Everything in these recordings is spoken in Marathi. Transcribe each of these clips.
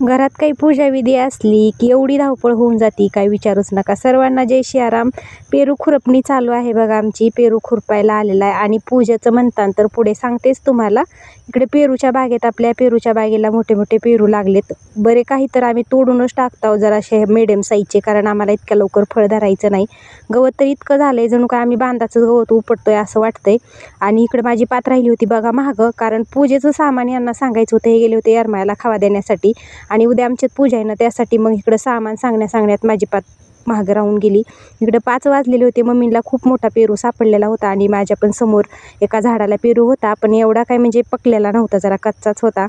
घरात काही पूजाविधी असली की एवढी धावपळ होऊन जाती काय विचारूच नका. सर्वांना जय सियाराम. पेरू खुरपणी चालू आहे बघा आमची. पेरू खुरपायला आलेला आहे आणि पूजेचं म्हणतान तर पुढे सांगतेच तुम्हाला. इकडे पेरूच्या बागेत आपल्या पेरूच्या बागेला मोठे मोठे पेरू लागलेत. बरे काही तर आम्ही तोडूनच टाकतो जराशे मिडियम साईजचे, कारण आम्हाला इतक्या लवकर फळ धरायचं नाही. गवत तर इतकं झालंय जणू काय आम्ही बांधाचं गवत उपटतोय असं वाटतंय. आणि इकडे माझी पात राहिली होती बघा मागं, कारण पूजेचं सामान यांना सांगायचं होतं. हे गेले होते येरमाळ्याला खावा देण्यासाठी आणि उद्या आमच्यात पूजा आहे ना, त्यासाठी मग इकडं सामान सांगण्यात माझी पात महाग राहून गेली. इकडं 5 वाजलेले होते. मम्मीला खूप मोठा पेरू सापडलेला होता आणि माझ्या पण समोर एका झाडाला पेरू होता, पण एवढा काय म्हणजे पकलेला नव्हता, जरा कच्चाच होता.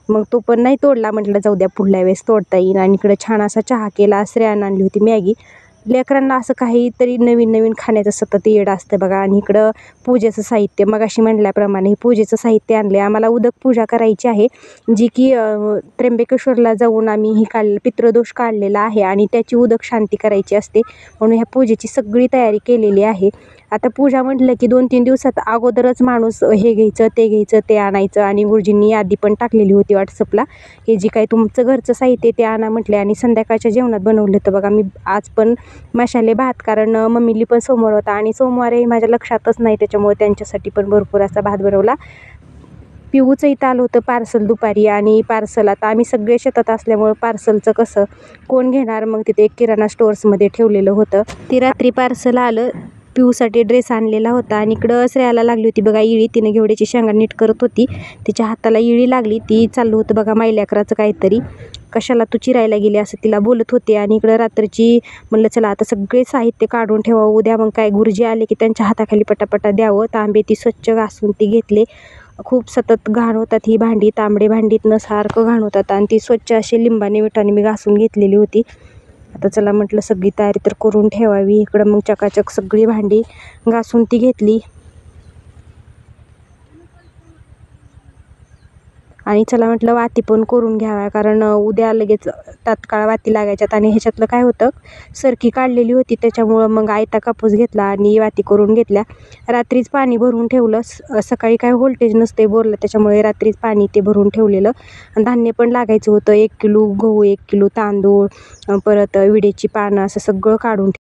मग तो पण नाही तोडला. म्हटलं जाऊ द्या, पुढल्या वेळेस तोडता येईल. आणि इकडं छान असा चहा केला. श्रेयानं आणली होती मॅगी. लेकरांना असं काहीतरी नवीन नवीन खाण्याचं सतत येड असतं बघा. आणि इकडं पूजेचं साहित्य मगाशी म्हटल्याप्रमाणे हे पूजेचं साहित्य आणले. आम्हाला उदक पूजा करायची आहे, जी की त्र्यंबकेश्वरला जाऊन आम्ही ही पितृदोष काढलेला आहे आणि त्याची उदक शांती करायची असते. म्हणून ह्या पूजेची सगळी तयारी केलेली आहे. आता पूजा म्हटलं की 2-3 दिवसात अगोदरच माणूस हे घ्यायचं ते घ्यायचं ते आणायचं. आणि गुरुजींनी यादी पण टाकलेली होती व्हॉट्सअपला, हे जी काही तुमचं घरचं साहित्य ते आणा म्हटले. आणि संध्याकाळच्या जेवणात बनवलं होतं बघा मी आज पण मसाले भात, कारण मम्मीली पण सोमवार होता आणि सोमवारही माझ्या लक्षातच नाही, त्याच्यामुळे त्यांच्यासाठी पण भरपूर असा भात बनवला. पिऊचं इथं आलं होतं पार्सल दुपारी, आणि पार्सल आता आम्ही सगळे शेतात असल्यामुळं पार्सलचं कसं कोण घेणार. मग तिथे एक किराणा स्टोअर्समध्ये ठेवलेलं होतं. ती रात्री पार्सल आलं. पिऊसाठी ड्रेस आणलेला होता. आणि इकडं श्रेयाला लागली होती बघा इळी. तिने घेवड्याची शेंगा नीट करत होती, तिच्या हाताला इळी लागली. ती चाललं होतं बघा मायल्याकराचं काहीतरी, कशाला तू चिरायला गेली असं तिला बोलत होते. आणि इकडं रात्रीची म्हणलं चला आता सगळे साहित्य काढून ठेवावं, उद्या मग काय गुरुजी आले की त्यांच्या हाताखाली पटापटा द्यावं. तांबे ती स्वच्छ घासून ती घेतले. खूप सतत घाण होतात ही भांडी, तांबडे भांडीतनं सारखं घाण होतात आणि ती स्वच्छ अशी लिंबाने मिठाने मी घासून घेतलेली होती. आता चला म्हटलं सगळी तयारी तर करून ठेवावी. इकडं मग चकाचक सगळी भांडी घासून ती घेतली. आणि चला म्हटलं वाती पण करून घ्याव्या, कारण उद्या लगेच तात्काळ वाती लागायच्यात. आणि ह्याच्यातलं काय होतं, सरकी काढलेली होती, त्याच्यामुळं मग आयता कापूस घेतला आणि वाती करून घेतल्या. रात्रीच पाणी भरून ठेवलं. सकाळी काय व्होल्टेज नसते बोरला, त्याच्यामुळे रात्रीच पाणी ते भरून ठेवलेलं. आणि धान्य पण लागायचं होतं. 1 किलो गहू, 1 किलो तांदूळ, परत विड्याची पानं, असं सगळं काढून